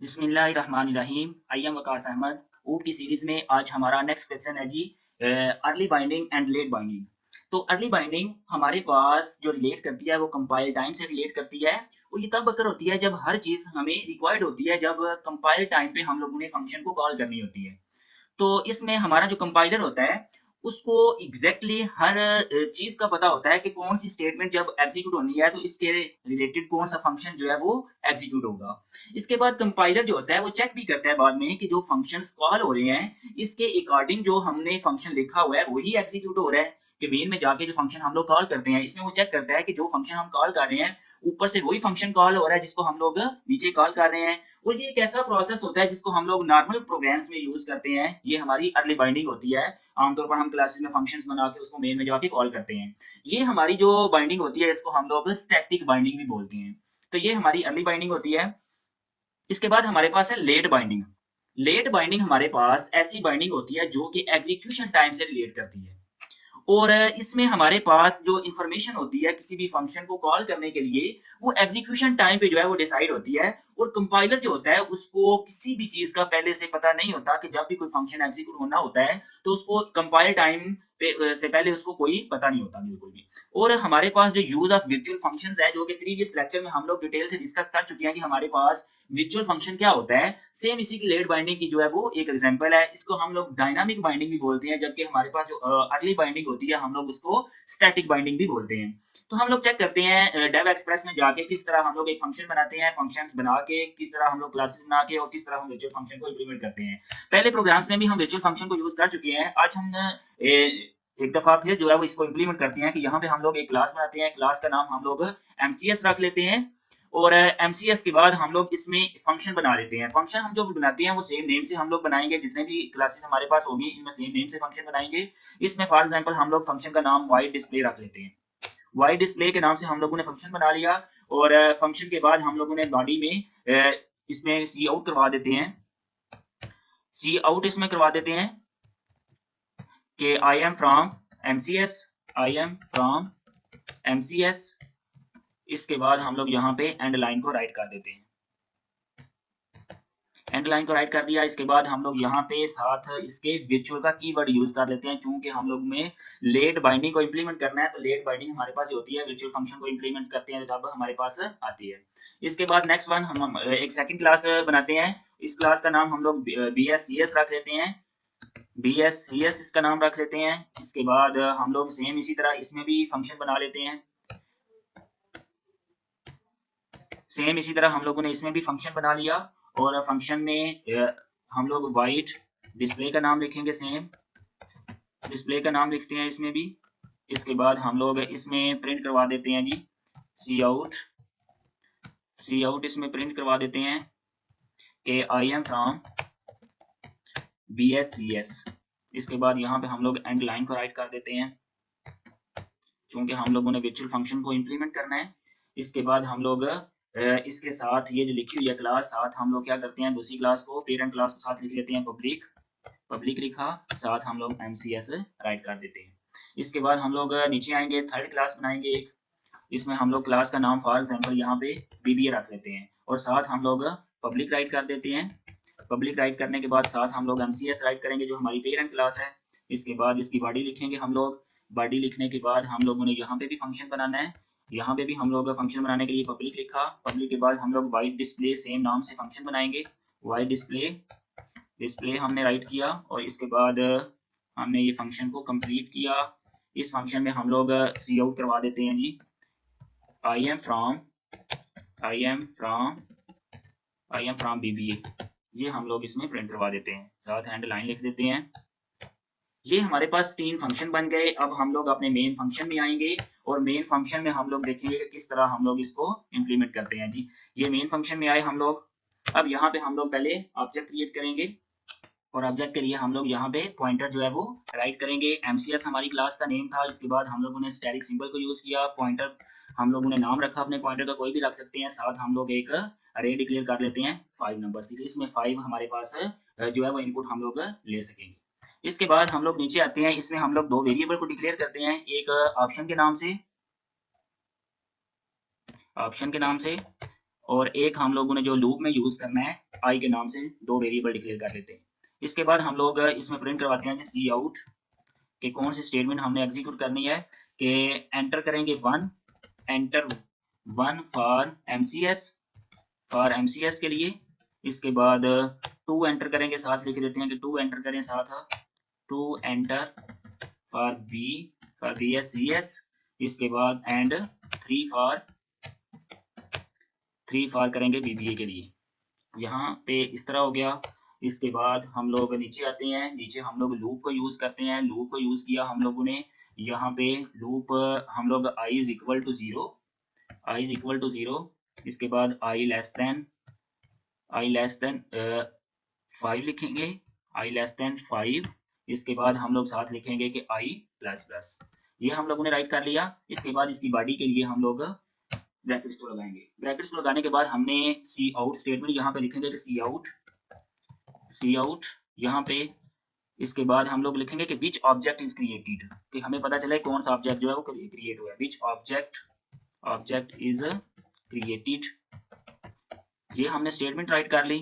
बिस्मिल्लाहिर्रहमानिर्रहीम। I am Waqas Ahmed. ओ की सीरीज में आज हमारा नेक्स्ट क्वेश्चन है जी, early binding and late binding. तो अर्ली बाइंडिंग हमारे पास जो रिलेट करती है वो कंपाइल टाइम से रिलेट करती है, और ये तब अकर होती है जब हर चीज हमें रिक्वायर्ड होती है, जब कंपाइल टाइम पे हम लोगों ने फंक्शन को कॉल करनी होती है। तो इसमें हमारा जो कंपाइलर होता है उसको एग्जैक्टली हर चीज का पता होता है कि कौन सी स्टेटमेंट जब एग्जीक्यूट होनी है तो इसके रिलेटेड कौन सा फंक्शन जो है वो एग्जीक्यूट होगा। इसके बाद कंपाइलर जो होता है वो चेक भी करता है बाद में कि जो फंक्शंस कॉल हो रहे हैं इसके अकॉर्डिंग जो हमने फंक्शन लिखा हुआ है वही एग्जीक्यूट हो रहा है, कि मेन में जाके जो फंक्शन हम लोग कॉल करते हैं इसमें वो चेक करता है कि जो फंक्शन हम कॉल कर रहे हैं ऊपर से वही फंक्शन कॉल हो रहा है जिसको हम लोग नीचे कॉल कर रहे हैं। और ये एक ऐसा प्रोसेस होता है जिसको हम लोग नॉर्मल प्रोग्राम्स में यूज करते हैं। ये हमारी अर्ली बाइंडिंग होती है। आमतौर पर हम क्लासेस में फंक्शंस बना के उसको मेन में जाके कॉल करते हैं। ये हमारी जो बाइंडिंग होती है इसको हम लोग स्टैटिक बाइंडिंग भी बोलते हैं। तो ये हमारी अर्ली बाइंडिंग होती है। इसके बाद हमारे पास है लेट बाइंडिंग। लेट बाइंडिंग हमारे पास ऐसी बाइंडिंग होती है जो कि एग्जीक्यूशन टाइम से रिलेट करती है। और इसमें हमारे पास जो इंफॉर्मेशन होती है किसी भी फंक्शन को कॉल करने के लिए वो एग्जीक्यूशन टाइम पे जो है वो डिसाइड होती है। और कंपाइलर जो होता है उसको किसी भी चीज का पहले से पता नहीं होता कि जब भी कोई फंक्शन एग्जीक्यूट होना होता है तो उसको कंपाइल टाइम पे से पहले उसको कोई पता नहीं होता बिल्कुल भी। और हमारे पास जो यूज ऑफ वर्चुअल फंक्शंस है जो कि प्रीवियस लेक्चर में हम लोग डिटेल से डिस्कस कर चुके हैं कि हमारे पास वर्चुअल फंक्शन क्या होता है, सेम इसी की लेट बाइंडिंग की जो है वो एक एग्जांपल है। इसको हम लोग डायनामिक बाइंडिंग भी बोलते हैं, जबकि हमारे पास जो अर्ली बाइंडिंग होती है हम लोग उसको स्टैटिक बाइंडिंग भी बोलते हैं। तो हम लोग चेक करते हैं डेव एक्सप्रेस में जाके किस तरह हम लोग एक फंक्शन बनाते हैं, फंक्शंस बना के किस तरह हम लोग क्लासेस बना के और किस तरह हम वर्चुअल फंक्शन को इंप्लीमेंट करते हैं। पहले प्रोग्राम्स में भी हम वर्चुअल फंक्शन को यूज कर चुके हैं। आज हम एक दफा फिर जो है वो इसको इंप्लीमेंट करते हैं कि यहाँ पे हम लोग एक क्लास बनाते हैं। क्लास का नाम हम लोग एमसीएस रख लेते हैं। और एमसीएस के बाद हम लोग इसमें फंक्शन बना लेते हैं। फंक्शन हम जो बनाते हैं वो सेम नेम से हम लोग बनाएंगे, जितने भी क्लासेस हमारे पास होगी इनमें सेम नेम से फंक्शन बनाएंगे। इसमें फॉर एग्जांपल हम लोग फंक्शन का नाम वाइड डिस्प्ले रख लेते हैं। वाइड डिस्प्ले के नाम से हम लोगों ने फंक्शन बना लिया। और फंक्शन के बाद हम लोगों ने बॉडी में इसमें सी आउट करवा देते हैं। सी आउट इसमें करवा देते हैं कि I am from MCS, I am from MCS. इसके बाद हम लोग यहाँ पे एंड लाइन को राइट कर देते हैं। एंड लाइन को राइट कर दिया। इसके बाद हम लोग यहाँ पे साथ इसके वर्चुअल का कीवर्ड यूज कर लेते हैं, चूंकि हम लोग में लेट बाइंडिंग को इंप्लीमेंट करना है। तो लेट बाइंडिंग हमारे पास होती है वर्चुअल फंक्शन को इंप्लीमेंट करते हैं तब हमारे पास आती है। इसके बाद नेक्स्ट वन हम एक सेकंड क्लास बनाते हैं। इस क्लास का नाम हम लोग बी एस सी एस रख लेते हैं। बी एस सी एस इसका नाम रख लेते हैं। इसके बाद हम लोग सेम इसी तरह इसमें भी फंक्शन बना लेते हैं। सेम इसी तरह हम लोगों ने इसमें भी फंक्शन बना लिया। और फंक्शन में हम लोग वाइड डिस्प्ले का नाम लिखेंगे, सेम डिस्प्ले का नाम लिखते हैं इसमें भी। इसके बाद हम लोग इसमें प्रिंट करवा देते हैं जी सी आउट। सी आउट इसमें प्रिंट करवा देते हैं कि I am from B S C S. इसके बाद यहाँ पे हम लोग एंड लाइन को राइट कर देते हैं, क्योंकि हम लोगों ने वर्चुअल फंक्शन को इंप्लीमेंट करना है। इसके बाद हम लोग इसके साथ ये जो लिखी हुई है क्लास, साथ हम लोग क्या करते हैं दूसरी क्लास को पेरेंट क्लास को साथ लिख लेते हैं पब्लिक। पब्लिक लिखा, साथ हम लोग एमसीएस राइट कर देते हैं। इसके बाद हम लोग नीचे आएंगे, थर्ड क्लास बनाएंगे एक। इसमें हम लोग क्लास का नाम फॉर एग्जांपल यहाँ पे बीबीए रख लेते हैं, और साथ हम लोग पब्लिक राइट कर देते हैं। पब्लिक राइट करने के बाद साथ हम लोग एमसीएस राइट करेंगे जो हमारी पेरेंट क्लास है। इसके बाद इसकी बॉडी लिखेंगे हम लोग। बॉडी लिखने के बाद हम लोगों ने यहाँ पे भी फंक्शन बनाना है। यहाँ पे भी हम लोग फंक्शन बनाने के लिए पब्लिक लिखा। पब्लिक के बाद हम लोग वाइड डिस्प्ले सेम नाम से फंक्शन बनाएंगे। वाइड डिस्प्ले डिस्प्ले हमने राइट किया, और इसके बाद हमने ये फंक्शन को कंप्लीट किया। इस फंक्शन में हम लोग सी आउट करवा देते हैं जी I am from I am from I am from BBA. ये हम लोग इसमें प्रिंट करवा देते हैं, साथ हैंड लाइन लिख देते हैं। ये हमारे पास तीन फंक्शन बन गए। अब हम लोग अपने मेन फंक्शन में आएंगे, और मेन फंक्शन में हम लोग देखेंगे कि किस तरह हम लोग इसको इंप्लीमेंट करते हैं जी। ये मेन फंक्शन में आए हम लोग। अब यहाँ पे हम लोग पहले ऑब्जेक्ट क्रिएट करेंगे, और ऑब्जेक्ट के लिए हम लोग यहाँ पे पॉइंटर जो है वो राइट करेंगे। एमसीएस हमारी क्लास का नेम था। इसके बाद हम लोगों ने स्टैटिक सिंबल को यूज किया। पॉइंटर हम लोगों ने नाम रखा अपने पॉइंटर का, कोई भी रख सकते हैं। साथ हम लोग एक अरे डिक्लेयर कर लेते हैं 5 नंबर्स की। इसमें 5 हमारे पास जो है वो इनपुट हम लोग ले सकेंगे। इसके बाद हम लोग नीचे आते हैं। इसमें हम लोग दो वेरिएबल को डिक्लेयर करते हैं, एक ऑप्शन के नाम से, ऑप्शन के नाम से, और एक हम लोगों ने जो लूप में यूज करना है आई के नाम से 2 वेरिएबल डिक्लेयर कर लेते हैं। इसके बाद हम लोग इसमें प्रिंट करवाते हैं सी आउट कि कौन सी स्टेटमेंट हमने एग्जीक्यूट करनी है, कि एंटर करेंगे 1, एंटर 1 फॉर एमसीएस के लिए। इसके बाद 2 एंटर करेंगे, साथ लिख देते हैं कि 2 एंटर करें साथ, 2 एंटर फॉर बीएससीएस। इसके बाद एंड 3 फॉर करेंगे बीबीए के लिए। यहाँ पे इस तरह हो गया। इसके बाद हम लोग नीचे आते हैं, नीचे हम लोग लूप को यूज करते हैं। लूप को यूज किया हम लोगों ने, यहाँ पे लूप हम लोग i इज इक्वल टू 0, इसके बाद i लेस देन 5 लिखेंगे, i लेस देन 5। इसके बाद हम लोग साथ लिखेंगे कि i प्लस प्लस। ये हम लोगों ने राइट कर लिया। इसके बाद इसकी बॉडी के लिए हम लोग ब्रैकेट्स को लगाएंगे। ब्रैकेट्स को लगाने के बाद हमने सी आउट स्टेटमेंट यहाँ पे लिखेंगे कि सी आउट यहाँ पे। इसके बाद हम लोग लिखेंगे कि विच ऑब्जेक्ट इज क्रिएटेड, कि हमें पता चले कौन सा ऑब्जेक्ट जो है वो क्रिएट हुआ है। विच ऑब्जेक्ट इज क्रिएटेड, ये हमने स्टेटमेंट राइट कर ली।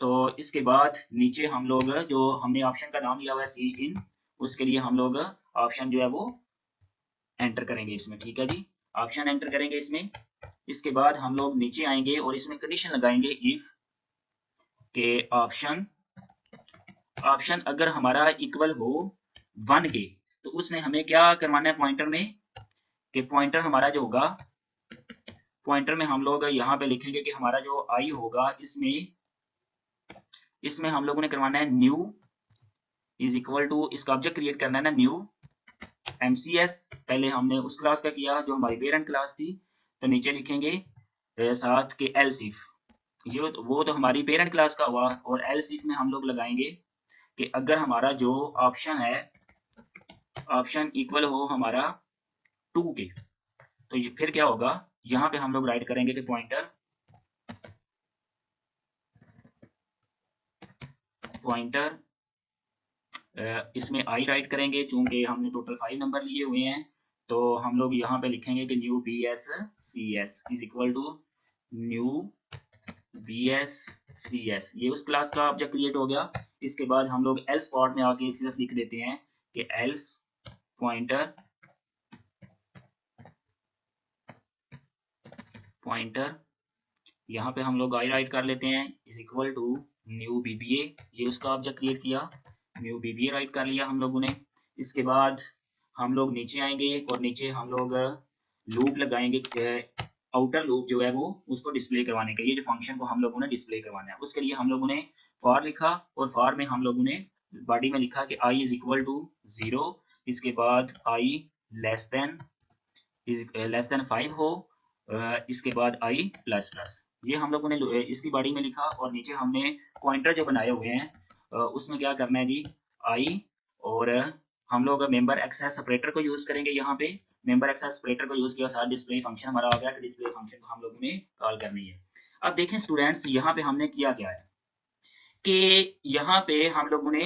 तो इसके बाद नीचे हम लोग जो हमने ऑप्शन का नाम लिया हुआ है सी इन, उसके लिए हम लोग ऑप्शन जो है वो एंटर करेंगे इसमें। ठीक है जी, ऑप्शन एंटर करेंगे इसमें। इसके बाद हम लोग नीचे आएंगे और इसमें कंडीशन लगाएंगे इफ के ऑप्शन अगर हमारा इक्वल हो 1 के, तो उसने हमें क्या करवाना है पॉइंटर में, कि पॉइंटर हमारा जो होगा, पॉइंटर में हम लोग यहाँ पे लिखेंगे कि हमारा जो आई होगा इसमें हम लोगों ने करवाना है न्यू इज इक्वल टू, इसका ऑब्जेक्ट क्रिएट करना है ना न्यू एमसीएस। पहले हमने उस क्लास का किया जो हमारी पेरेंट क्लास थी, तो नीचे लिखेंगे साथ के एल्स इफ, ये वो तो हमारी पेरेंट क्लास का हुआ। और एल्स इफ में हम लोग लगाएंगे कि अगर हमारा जो ऑप्शन है, ऑप्शन इक्वल हो हमारा 2 के, तो ये फिर क्या होगा, यहाँ पे हम लोग राइट करेंगे कि पॉइंटर इसमें आई राइट करेंगे, चूंकि हमने टोटल 5 नंबर लिए हुए हैं। तो हम लोग यहाँ पे लिखेंगे कि new B S C S is equal to new B S C S, ये उस क्लास का ऑब्जेक्ट क्रिएट हो गया। इसके बाद हम लोग एल्स पार्ट में आके सिर्फ लिख देते हैं कि एल्स पॉइंटर यहाँ पे हम लोग आई राइट कर लेते हैं is equal to new BBA, ये उसका ऑब्जेक्ट क्रिएट किया, न्यू बीबीए राइट कर लिया हम लोगों ने। इसके बाद हम लोग नीचे आएंगे और नीचे हम लोग लूप लगाएंगे, आउटर लूप जो है वो उसको डिस्प्ले करवाने के लिए, जो फंक्शन को हम लोगों ने डिस्प्ले करवाना है, उसके लिए हम लोगों ने फॉर लिखा। और फॉर में हम लोगों ने बॉडी में लिखा कि आई इज इक्वल टू 0, इसके बाद आई लेस देन 5 हो, इसके बाद आई प्लस प्लस, ये हम लोगों ने इसकी बॉडी में लिखा। और नीचे हमने पॉइंटर जो बनाए हुए हैं उसमें क्या करना है जी, आई, और हम लोग मेंबर एक्सेस सेपरेटर को यूज करेंगे। यहाँ पे मेंबर एक्सेस सेपरेटर को यूज किया, साथ डिस्प्ले फंक्शन हमारा आ गया कि डिस्प्ले फंक्शन को हम लोगों ने कॉल करनी है। अब देखें स्टूडेंट्स, यहाँ पे हमने किया क्या है कि यहाँ पे हम लोगों ने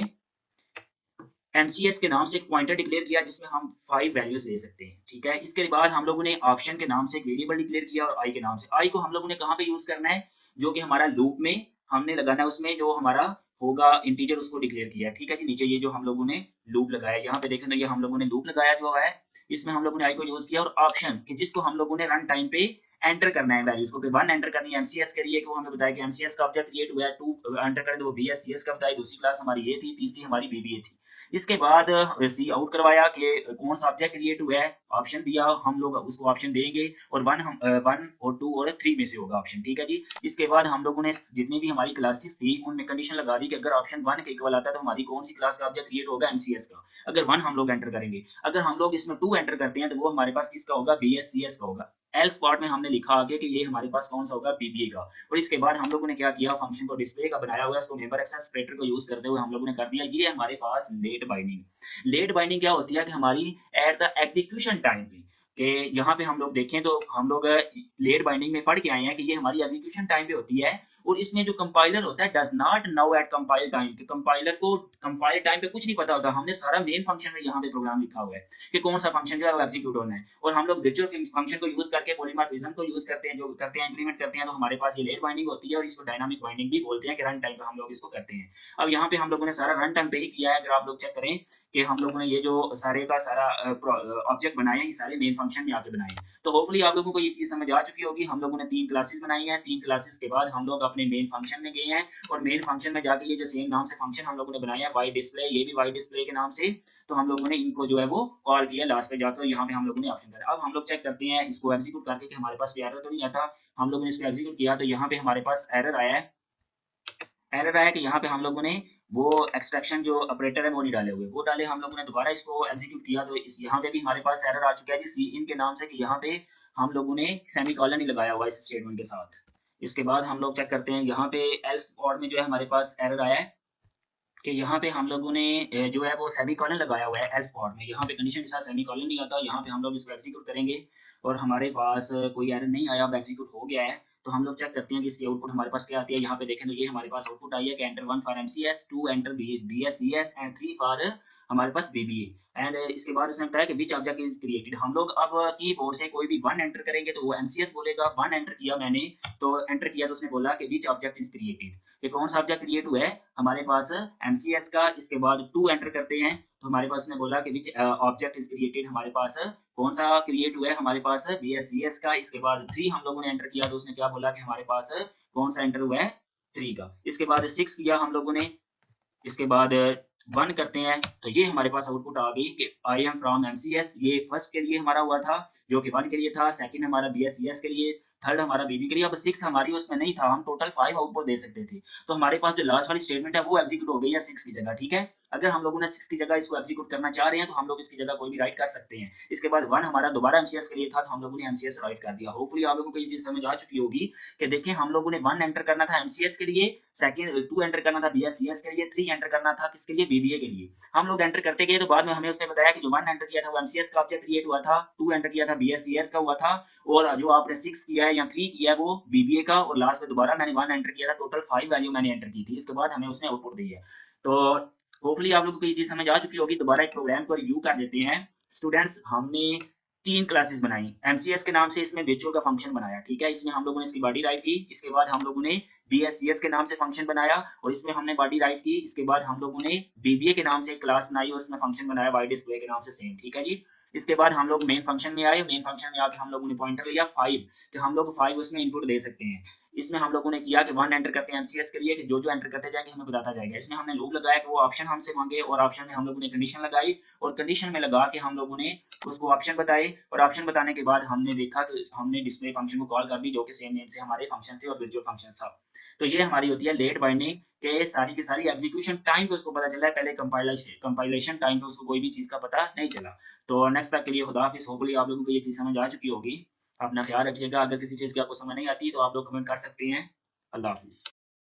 एमसीएस के नाम से एक पॉइंटर डिक्लेयर किया जिसमें हम 5 वैल्यूज ले सकते हैं। ठीक है, इसके बाद हम लोगों ने ऑप्शन के नाम से एक वेरिएबल डिक्लेयर किया और आई के नाम से। आई को हम लोगों ने कहाँ पे यूज करना है, जो कि हमारा लूप में हमने लगाना है, उसमें जो हमारा होगा इंटीजर उसको डिक्लेयर किया है। ठीक है जी, नीचे ये जो हम लोगों ने लूप लगाया, यहाँ पे देखें तो ये हम लोगों ने लूप लगाया जो है, इसमें हम लोगों ने आई को यूज किया। और ऑप्शन कि जिसको हम लोगों ने रन टाइम पे एंटर करना है वैल्यूज को, 1 एंटर करनी है एमसीएस के लिए, को हमें बताया कि एमसीएस का ऑब्जेक्ट क्रिएट हुआ है, 2 एंटर करें तो वो बीएससीएस का बताया, दूसरी क्लास हमारी ये थी, तीसरी हमारी बीबीए थी। इसके बाद सी आउट करवाया कि कौन सा ऑब्जेक्ट क्रिएट हुआ है, ऑप्शन दिया, हम लोग उसको ऑप्शन देंगे और 1 और 2 और 3 में से होगा ऑप्शन। ठीक है जी, इसके बाद हम लोगों ने जितनी भी हमारी क्लासेस थी उनमें कंडीशन लगा दी कि अगर ऑप्शन 1 के इक्वल आता है तो हमारी कौन सी क्लास का ऑब्जेक्ट क्रिएट होगा, एमसीएस का। अगर 1 हम लोग एंटर करेंगे, अगर हम लोग इसमें 2 एंटर करते हैं तो वो हमारे पास किसका होगा, बीएससीएस का होगा। एल्स पार्ट में हमने लिखा आगे कि ये हमारे पास कौन सा होगा, बीबीए का। और इसके बाद हम लोगों ने क्या किया, फंक्शन को डिस्प्ले का बनाया हुआ है, उसको मेंबर एक्सेस सेपरेटर को यूज करते हुए हम लोगों ने कर दिया। ये हमारे पास लेट बाइंडिंग। लेट बाइंडिंग क्या होती है कि हमारी एट द एग्जीक्यूशन टाइम पे, कि यहाँ पे हम लोग देखें तो हम लोग लेट बाइंडिंग में पढ़ के आए हैं कि ये हमारी एग्जीक्यूशन टाइम पे होती है, और इसमें जो कंपाइलर होता है does not know at compile time, कि कंपाइलर को कंपाइल टाइम पे कुछ नहीं पता होता। हमने सारा मेन फंक्शन में यहाँ पे प्रोग्राम लिखा हुआ है कि कौन सा फंक्शन जो है वो एग्जीक्यूट होना है, और हम लोग वर्चुअल फंक्शन को यूज करके पॉलीमॉर्फिज्म को यूज करते हैं, जो करते हैं इंप्लीमेंट करते हैं, तो हमारे पास ये लेट बाइंडिंग होती है, और इसको डायनामिक बाइंडिंग भी बोलते हैं कि रन टाइम पे हम लोग इसको करते हैं। अब यहाँ पे हम लोगों ने सारा रन टाइम पे ही किया है। अगर आप लोग चेक करें कि हम लोगों ने ये जो सारे का सारा ऑब्जेक्ट बनाए हैं, ये सारे मेन फंक्शन में आके बनाए हैं। तो होपफुली आप लोगों को ये चीज समझ आ चुकी होगी। हम लोगों ने 3 क्लासेस बनाई हैं, 3 क्लासेस के बाद हम लोग अपने मेन फंक्शन में गए हैं, और मेन फंक्शन में जाके ये जो सेम नाम से फंक्शन हम लोगों ने बनाया है वाई डिस्प्ले, ये भी वाई डिस्प्ले के नाम से, तो हम लोगों ने इनको जो है वो कॉल किया लास्ट पे जाकर, यहाँ पे हम लोगों ने ऑप्शन करा। अब हम लोग चेक करते हैं इसको एग्जीक्यूट करके कि हमारे पास एरर तो नहीं आता। हम लोगों ने इसको एग्जीक्यूट किया तो यहाँ पे हमारे पास एरर आया है। एरर आया कि यहाँ पे हम लोगों ने वो एक्सट्रैक्शन जो ऑपरेटर है वो नहीं डाले हुए, वो डाले। हम लोगों ने दोबारा इसको एग्जीक्यूट किया तो इस यहाँ पे भी हमारे पास एरर आ चुका है जी सी इन के नाम से, कि यहाँ पे हम लोगों ने सेमीकोलन नहीं लगाया हुआ इस स्टेटमेंट के साथ। इसके बाद हम लोग चेक करते हैं यहाँ पे एल्स कोड में जो है हमारे पास एरर आया है कि यहाँ पे हम लोगों ने जो है वो सेमीकोलन लगाया हुआ है एल्स कोड में। यहाँ पे कंडीशन के साथ सेमीकोलन नहीं आता। यहाँ पे हम लोग इसको एग्जीक्यूट करेंगे और हमारे पास कोई एरर नहीं आया, अब एग्जीक्यूट हो गया है। तो हम लोग चेक करते हैं कि इसकी आउटपुट हमारे पास क्या आती है। यहाँ पे देखें तो ये हमारे पास आउटपुट आई है कि enter 1 for MCS, 2 enter BSCS and 3 for हमारे पास बीबीए। एंड इसके बाद उसने बताया कि विच ऑब्जेक्ट इज क्रिएटेड। हम लोग अब कीबोर्ड से कोई भी 1 एंटर करेंगे तो वो एमसीएस बोलेगा। 1 एंटर किया मैंने, तो एंटर किया तो उसने बोला कि विच ऑब्जेक्ट इज क्रिएटेड, कि कौन सा ऑब्जेक्ट क्रिएट हुआ है हमारे पास एमसीएस का। इसके बाद 2 एंटर करते हैं तो हमारे पास ने बोला कि विच ऑब्जेक्ट इज क्रिएटेड, हमारे पास कौन सा क्रिएट हुआ है हमारे पास बीएससीएस का। इसके बाद 3 हम लोगों ने एंटर किया तो उसने क्या बोला कि हमारे पास कौन सा एंटर हुआ है 3 का। इसके बाद 6 किया हम लोगों ने, इसके बाद 1 करते हैं तो ये हमारे पास आउटपुट आ गई कि आई एम फ्रॉम एमसीएस। ये फर्स्ट के लिए हमारा हुआ था जो कि 1 के लिए था, सेकंड हमारा बीएससीएस के लिए, थर्ड हमारा बीबी के लिए। अब 6 हमारी उसमें नहीं था, हम टोटल 5 आउटपुट दे सकते थे। तो हमारे पास जो लास्ट वाली स्टेटमेंट है वो एग्जीक्यूट हो गई है 6 की जगह, ठीक है। अगर हम लोगों ने 6 की जगह इसको एग्जीक्यूट करना चाह रहे हैं तो हम लोग इसकी जगह कोई भी राइट कर सकते हैं। इसके बाद 1 हमारा दोबारा एमसीएस के लिए था तो हम लोगों ने एमसीएस राइट कर दिया। होपफुली आप लोगों को ये चीज समझ आ चुकी होगी कि देखिए हम लोगों ने 1 एंटर करना था एमसीएस के लिए, सेकंड 2 एंटर करना था बीएससीएस के लिए, 3 एंटर करना था किसके लिए बीबीए के लिए। हम लोग एंटर करते गए तो बाद में हमें उसने बताया कि जो 1 एंटर किया था वो एमसीएस का ऑब्जेक्ट क्रिएट हुआ था, 2 एंटर किया था बीएससीएस का हुआ था, और जो आपने 6 किया है या 3 किया है वो बीबीए का, और लास्ट में दोबारा मैंने 1 एंटर किया था। टोटल 5 वैल्यू मैंने एंटर की थी। इसके बाद हमें उसने आउटपुट दी है। तो होपफुली आप लोगों को ये चीज समझ आ चुकी होगी। दोबारा एक प्रोग्राम को रिव्यू कर देते हैं। स्टूडेंट्स, हमने 3 क्लासेस बनाई एमसीएस के नाम से, इसमें वर्चुअल का फंक्शन बनाया, ठीक है। इसमें हम लोगों ने इसकी बॉडी राइट की। इसके बाद हम लोगों ने बीएससीएस के नाम से फंक्शन बनाया और इसमें हमने बॉडी राइट की। इसके बाद हम लोगों ने बीबीए के नाम से एक क्लास बनाई और उसमें फंक्शन बनाया वाई डिस्प्ले के नाम से सेम, ठीक है जी। इसके बाद हम लोग मेन फंक्शन में आए। मेन फंक्शन में आके हम लोगों ने पॉइंटर लिया 5 कि हम लोग 5 उसमें इनपुट दे सकते हैं। इसमें हम लोगों ने किया कि 1 एंटर करते हैं एमसीएस के लिए कि जो जो एंटर करते जाएंगे हमें बताता जाएगा। इसमें हमने लूप लगाया कि वो ऑप्शन हमसे मांगे और ऑप्शन में हम लोगों ने कंडीशन लगाई और कंडीशन में लगा के हम लोगों ने उसको ऑप्शन बताए और ऑप्शन बताने के बाद हमने देखा कि हमने डिस्प्ले फंक्शन को कॉल कर दी जो कि सेम नेम से हमारे फंक्शन थे और वर्चुअल फंक्शन था। तो ये हमारी होती है लेट बाइंडिंग के सारी की सारी एग्जीक्यूशन टाइम पे उसको पता चला है, पहले कंपाइलेशन टाइम पे उसको कोई भी चीज का पता नहीं चला। तो नेक्स्ट तक के लिए खुदा हाफिज़। होपफुली आप लोगों को ये चीज समझ आ चुकी होगी। अपना ख्याल रखिएगा। अगर किसी चीज की आपको समझ नहीं आती तो आप लोग कमेंट कर सकते हैं। अल्लाह हाफिज़।